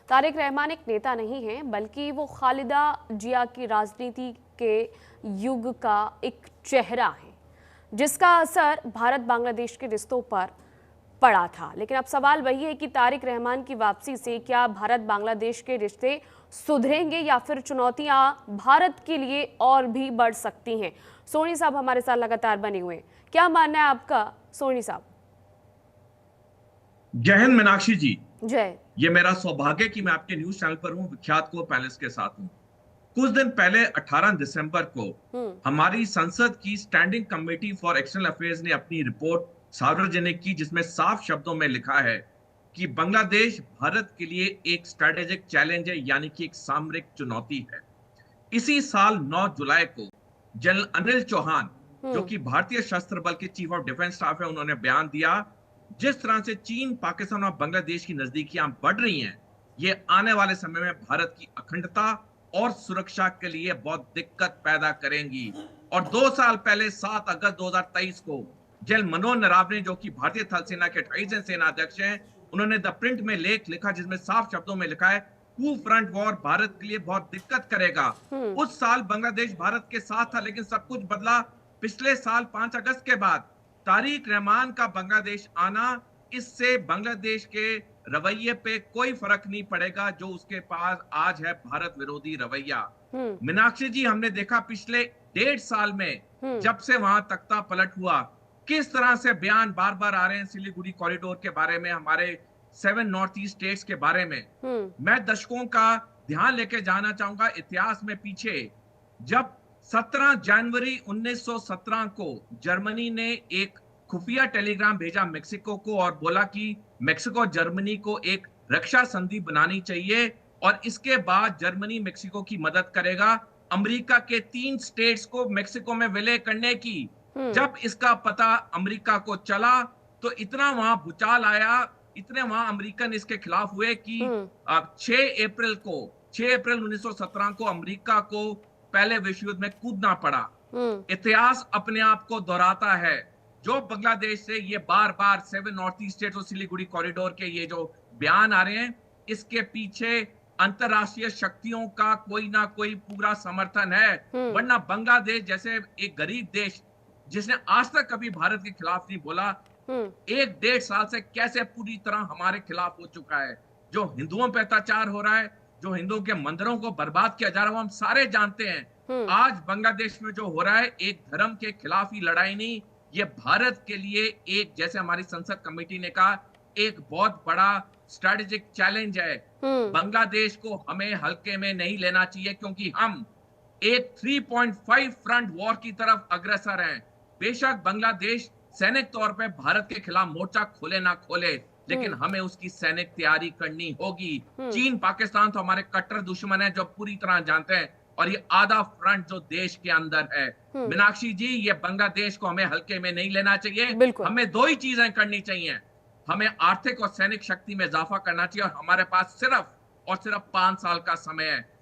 तारिक रहमान एक नेता नहीं है, बल्कि वो खालिदा जिया की राजनीति के युग का एक चेहरा है, जिसका असर भारत बांग्लादेश के रिश्तों पर पड़ा था। लेकिन अब सवाल वही है कि तारिक रहमान की वापसी से क्या भारत बांग्लादेश के रिश्ते सुधरेंगे या फिर चुनौतियां भारत के लिए और भी बढ़ सकती हैं। सोनी साहब हमारे साथ लगातार बने हुए हैं, क्या मानना है आपका सोनी साहब? जय हिंद मीनाक्षी जी। जय। ये मेरा सौभाग्य कि मैं आपके न्यूज चैनल पर हूँ, विख्यात को पैनलिस्ट के साथ हूँ। कुछ दिन पहले 18 दिसंबर को हम्म। हमारी संसद की standing committee for external affairs ने अपनी रिपोर्ट सार्वजनिक की, जिसमें साफ शब्दों में लिखा है कि बांग्लादेश भारत के लिए एक स्ट्रेटेजिक चैलेंज है, यानी कि एक सामरिक चुनौती है। इसी साल 9 जुलाई को जनरल अनिल चौहान, जो हम्म। कि भारतीय सशस्त्र बल के चीफ ऑफ डिफेंस स्टाफ है, उन्होंने बयान दिया, जिस तरह से चीन, पाकिस्तान और बांग्लादेश की नजदीकियां बढ़ रही हैं, ये आने वाले समय में भारत की अखंडता और सुरक्षा के लिए बहुत दिक्कत पैदा करेंगी। और 2 साल पहले 7 अगस्त 2023 को जनरल मनोज नरावने, जो कि भारतीय थल सेना के 28वें सेना अध्यक्ष हैं, उन्होंने द प्रिंट में लेख लिखा, जिसमें साफ शब्दों में लिखा है टू फ्रंट वॉर भारत के लिए बहुत दिक्कत करेगा। हम्म। उस साल बांग्लादेश भारत के साथ था, लेकिन सब कुछ बदला पिछले साल 5 अगस्त के बाद। तारिक रहमान का बांग्लादेश आना, इससे बांग्लादेश के रवैये पे कोई फर्क नहीं पड़ेगा, जो उसके पास आज है भारत विरोधी रवैया। हम्म। मीनाक्षी जी, हमने देखा पिछले 1.5 साल में, हम्म। जब से वहां तख्ता पलट हुआ, किस तरह से बयान बार बार आ रहे हैं सिलीगुड़ी कॉरिडोर के बारे में, हमारे 7 नॉर्थ ईस्ट स्टेट्स के बारे में। हम्म। मैं दशकों का ध्यान लेके जाना चाहूंगा इतिहास में पीछे। जब 17 जनवरी 1917 को जर्मनी ने एक खुफिया टेलीग्राम भेजा मेक्सिको को और बोला कि मेक्सिको जर्मनी को एक रक्षा संधि बनानी चाहिए और इसके बाद जर्मनी मेक्सिको की मदद करेगा अमेरिका के 3 स्टेट्स को मेक्सिको में विलय करने की। हम्म। जब इसका पता अमेरिका को चला तो इतना वहां भूचाल आया, इतने वहां अमेरिकन इसके खिलाफ हुए कि हम्म। 6 अप्रैल को 6 अप्रैल 1917 को अमेरिका को पहले विश्व युद्ध में कूदना पड़ा। हम्म। इतिहास अपने आप को दोहराता है। जो बांग्लादेश से ये बार बार 7 नॉर्थ ईस्ट स्टेट्स और सिलीगुड़ी कॉरिडोर के ये जो बयान आ रहे हैं, इसके पीछे अंतरराष्ट्रीय शक्तियों का कोई ना कोई पूरा समर्थन है। हम्म। वरना बांग्लादेश जैसे एक गरीब देश, जिसने आज तक कभी भारत के खिलाफ नहीं बोला, हम्म। 1-1.5 साल से कैसे पूरी तरह हमारे खिलाफ हो चुका है। जो हिंदुओं पर अत्याचार हो रहा है, जो हिंदुओं के मंदिरों को बर्बाद किया जा रहा है, वो हम सारे जानते हैं। हम्म। आज बांग्लादेश में जो हो रहा है, एक धर्म के खिलाफ ही लड़ाई नहीं, ये भारत के लिए एक, जैसे हमारी संसद कमेटी ने कहा, एक बहुत बड़ा स्ट्रेटेजिक चैलेंज है। हम्म। बांग्लादेश को हमें हल्के में नहीं लेना चाहिए, क्योंकि हम एक 3.5 फ्रंट वॉर की तरफ अग्रसर हैं। बेशक बांग्लादेश सैनिक तौर पे भारत के खिलाफ मोर्चा खोले ना खोले, लेकिन हमें उसकी सैनिक तैयारी करनी होगी। चीन, पाकिस्तान तो हमारे कट्टर दुश्मन है, जो पूरी तरह जानते हैं, और ये आधा फ्रंट जो देश के अंदर है। मीनाक्षी जी, ये बांग्लादेश को हमें हल्के में नहीं लेना चाहिए। बिल्कुल। हमें 2 ही चीजें करनी चाहिए। हमें आर्थिक और सैनिक शक्ति में इजाफा करना चाहिए, और हमारे पास सिर्फ और सिर्फ 5 साल का समय है।